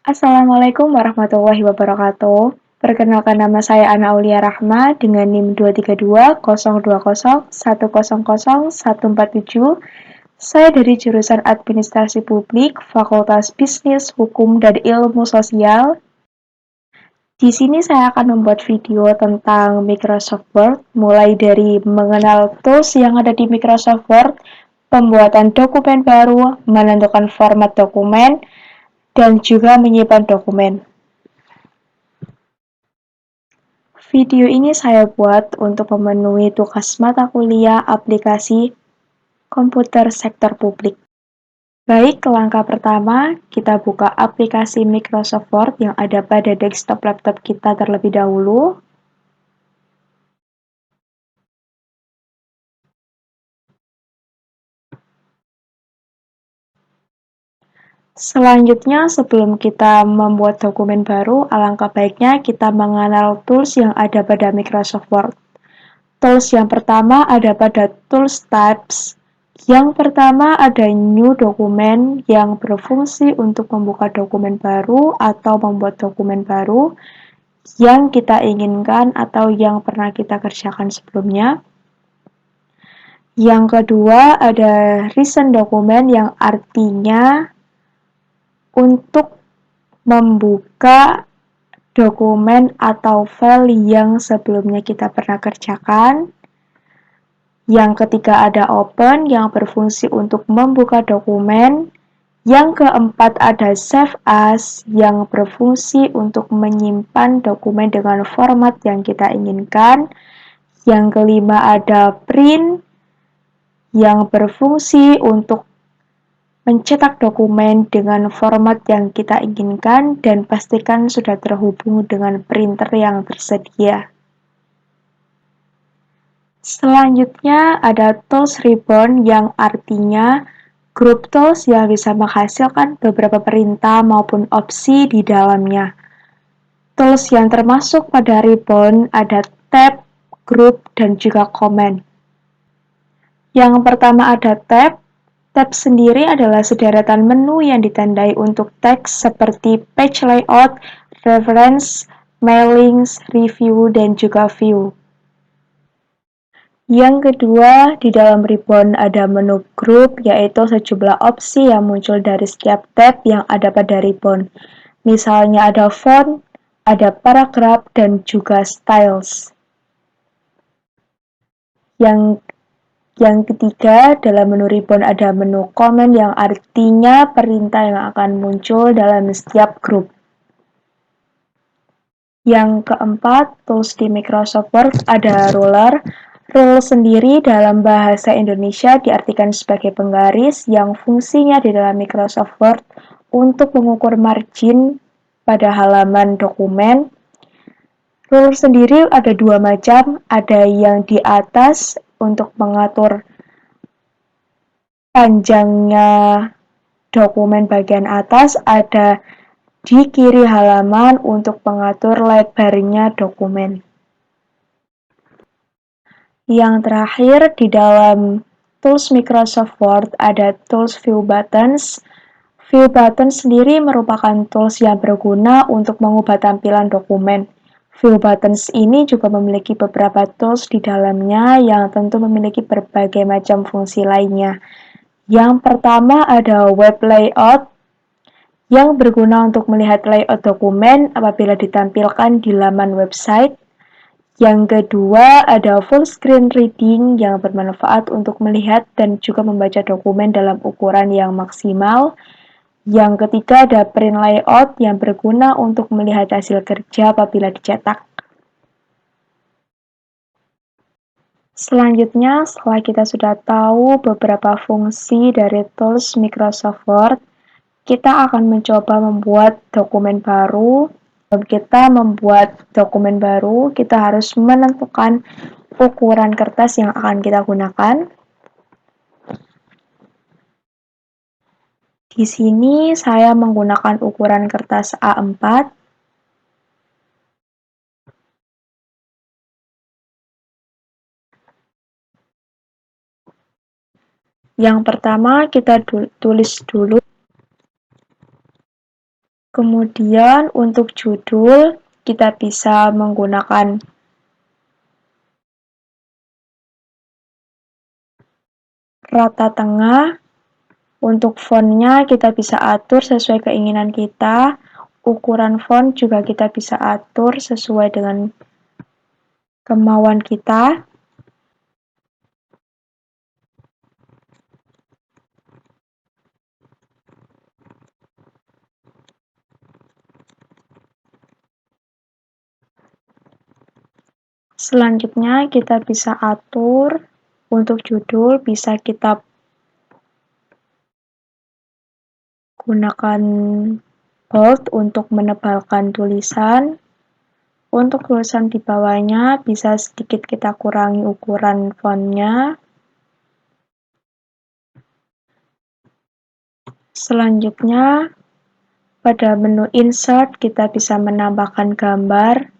Assalamualaikum warahmatullahi wabarakatuh. Perkenalkan nama saya Ana Aulia Rahma dengan NIM 232 020 100 147. Saya dari jurusan Administrasi Publik, Fakultas Bisnis, Hukum, dan Ilmu Sosial. Di sini saya akan membuat video tentang Microsoft Word, mulai dari mengenal tools yang ada di Microsoft Word, pembuatan dokumen baru, menentukan format dokumen, dan juga menyimpan dokumen. Video ini saya buat untuk memenuhi tugas mata kuliah aplikasi komputer sektor publik. Baik, langkah pertama, kita buka aplikasi Microsoft Word yang ada pada desktop laptop kita terlebih dahulu. Selanjutnya, sebelum kita membuat dokumen baru, alangkah baiknya kita mengenal tools yang ada pada Microsoft Word. Tools yang pertama ada pada Tools Tabs. Yang pertama ada New Document yang berfungsi untuk membuka dokumen baru atau membuat dokumen baru yang kita inginkan atau yang pernah kita kerjakan sebelumnya. Yang kedua ada Recent Document yang artinya untuk membuka dokumen atau file yang sebelumnya kita pernah kerjakan. Yang ketiga ada Open yang berfungsi untuk membuka dokumen. Yang keempat ada Save As yang berfungsi untuk menyimpan dokumen dengan format yang kita inginkan. Yang kelima ada Print yang berfungsi untuk mencetak dokumen dengan format yang kita inginkan dan pastikan sudah terhubung dengan printer yang tersedia. Selanjutnya ada Tools Ribbon yang artinya grup tools yang bisa menghasilkan beberapa perintah maupun opsi di dalamnya. Tools yang termasuk pada ribbon ada tab, group, dan juga command. Yang pertama ada tab. Tab sendiri adalah sederetan menu yang ditandai untuk teks seperti page layout, reference, mailings, review, dan juga view. Yang kedua, di dalam ribbon ada menu group, yaitu sejumlah opsi yang muncul dari setiap tab yang ada pada ribbon. Misalnya ada font, ada paragraph, dan juga styles. Yang ketiga, dalam menu ribbon ada menu command yang artinya perintah yang akan muncul dalam setiap grup. Yang keempat, tools di Microsoft Word ada ruler. Rule sendiri dalam bahasa Indonesia diartikan sebagai penggaris yang fungsinya di dalam Microsoft Word untuk mengukur margin pada halaman dokumen. Ruler sendiri ada dua macam, ada yang di atas untuk mengatur panjangnya dokumen bagian atas, ada di kiri halaman untuk mengatur lebarnya dokumen. Yang terakhir, di dalam tools Microsoft Word ada tools View Buttons. View Buttons sendiri merupakan tools yang berguna untuk mengubah tampilan dokumen. View Buttons ini juga memiliki beberapa tools di dalamnya yang tentu memiliki berbagai macam fungsi lainnya. Yang pertama ada Web Layout, yang berguna untuk melihat layout dokumen apabila ditampilkan di laman website. Yang kedua ada Full Screen Reading yang bermanfaat untuk melihat dan juga membaca dokumen dalam ukuran yang maksimal. Yang ketiga ada Print Layout yang berguna untuk melihat hasil kerja apabila dicetak. Selanjutnya, setelah kita sudah tahu beberapa fungsi dari tools Microsoft Word, kita akan mencoba membuat dokumen baru. Sebelum kita membuat dokumen baru, kita harus menentukan ukuran kertas yang akan kita gunakan. Di sini saya menggunakan ukuran kertas A4. Yang pertama kita tulis dulu Kemudian untuk judul, kita bisa menggunakan rata tengah. Untuk fontnya kita bisa atur sesuai keinginan kita. Ukuran font juga kita bisa atur sesuai dengan kemauan kita. Selanjutnya kita bisa atur untuk judul, bisa kita gunakan bold untuk menebalkan tulisan. Untuk tulisan di bawahnya bisa sedikit kita kurangi ukuran fontnya. Selanjutnya, pada menu insert kita bisa menambahkan gambar.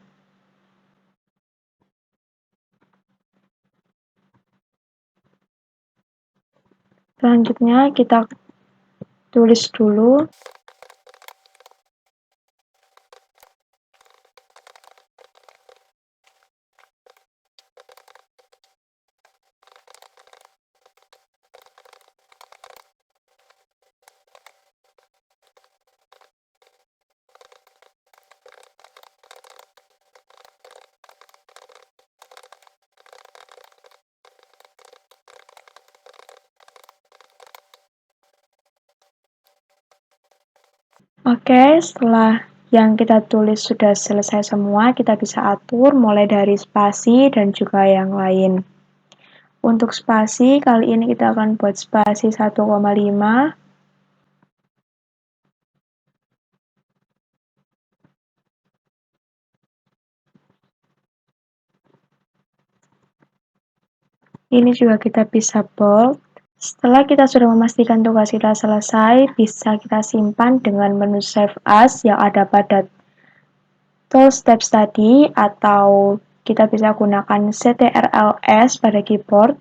Selanjutnya kita tulis dulu. Oke, setelah yang kita tulis sudah selesai semua, kita bisa atur mulai dari spasi dan juga yang lain. Untuk spasi, kali ini kita akan buat spasi 1,5. Ini juga kita bisa bold. Setelah kita sudah memastikan tugas kita selesai, bisa kita simpan dengan menu Save As yang ada pada Tools tab tadi, atau kita bisa gunakan Ctrl+S pada keyboard.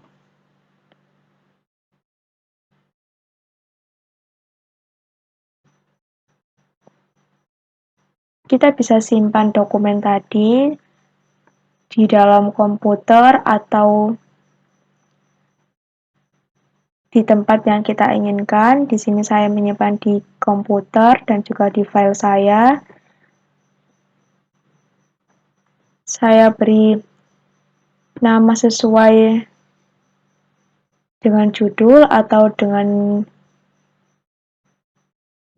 Kita bisa simpan dokumen tadi di dalam komputer atau di tempat yang kita inginkan. Di sini saya menyimpan di komputer dan juga di file saya. Saya beri nama sesuai dengan judul atau dengan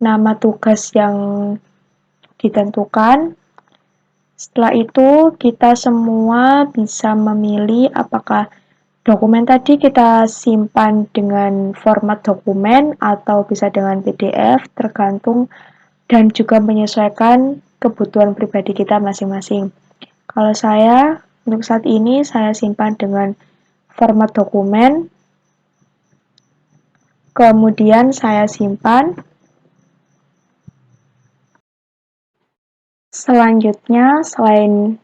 nama tugas yang ditentukan. Setelah itu, kita semua bisa memilih apakah dokumen tadi kita simpan dengan format dokumen atau bisa dengan PDF, tergantung dan juga menyesuaikan kebutuhan pribadi kita masing-masing. Kalau saya, untuk saat ini, saya simpan dengan format dokumen, kemudian saya simpan. Selanjutnya, selain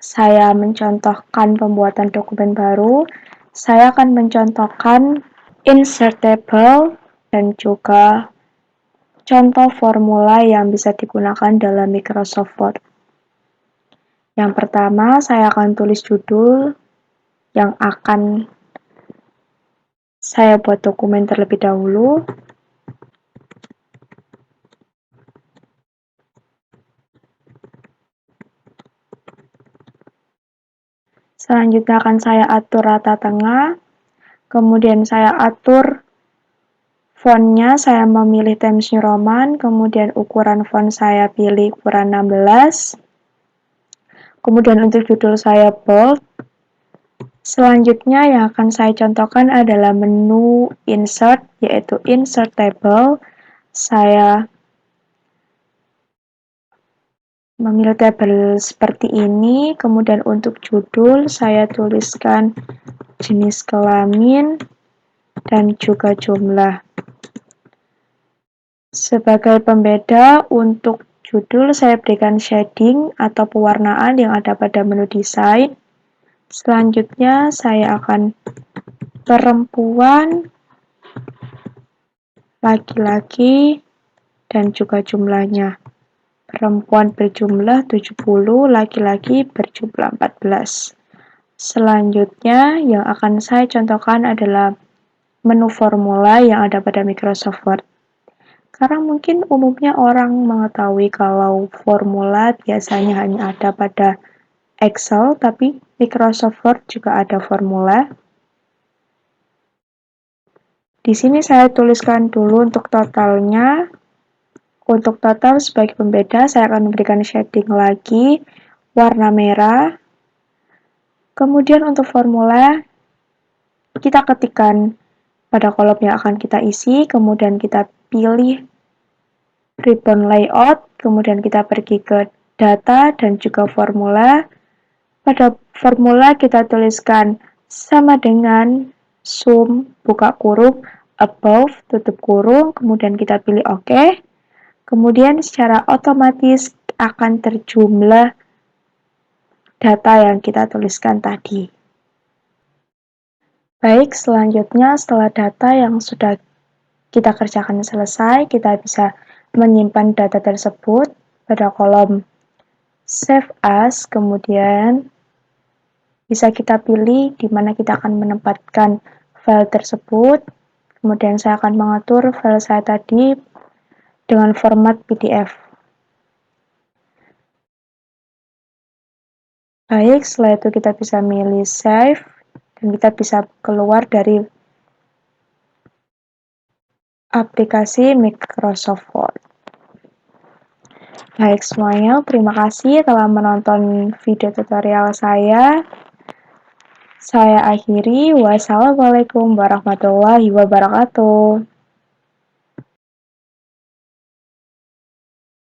saya mencontohkan pembuatan dokumen baru, saya akan mencontohkan insert table dan juga contoh formula yang bisa digunakan dalam Microsoft Word. Yang pertama, saya akan tulis judul yang akan saya buat dokumen terlebih dahulu. Selanjutnya akan saya atur rata tengah, kemudian saya atur fontnya, saya memilih Times New Roman, kemudian ukuran font saya pilih ukuran 16, kemudian untuk judul saya bold. Selanjutnya yang akan saya contohkan adalah menu insert, yaitu insert table. Saya memilih tabel seperti ini, kemudian untuk judul saya tuliskan jenis kelamin dan juga jumlah. Sebagai pembeda, untuk judul saya berikan shading atau pewarnaan yang ada pada menu desain. Selanjutnya saya akan perempuan, laki-laki, dan juga jumlahnya. Perempuan berjumlah 70, laki-laki berjumlah 14. Selanjutnya yang akan saya contohkan adalah menu formula yang ada pada Microsoft Word. Karena mungkin umumnya orang mengetahui kalau formula biasanya hanya ada pada Excel, tapi Microsoft Word juga ada formula. Di sini saya tuliskan dulu untuk totalnya. Untuk total sebagai pembeda, saya akan memberikan shading lagi, warna merah. Kemudian untuk formula, kita ketikkan pada kolom yang akan kita isi, kemudian kita pilih ribbon layout, kemudian kita pergi ke data dan juga formula. Pada formula kita tuliskan sama dengan sum buka kurung above tutup kurung, kemudian kita pilih OK. Kemudian secara otomatis akan terjumlah data yang kita tuliskan tadi. Baik, selanjutnya setelah data yang sudah kita kerjakan selesai, kita bisa menyimpan data tersebut pada kolom Save As, kemudian bisa kita pilih di mana kita akan menempatkan file tersebut. Kemudian saya akan mengatur file saya tadi dengan format PDF. Baik, setelah itu kita bisa milih Save, dan kita bisa keluar dari aplikasi Microsoft Word. Baik semuanya, terima kasih telah menonton video tutorial saya. Saya akhiri, wassalamualaikum warahmatullahi wabarakatuh.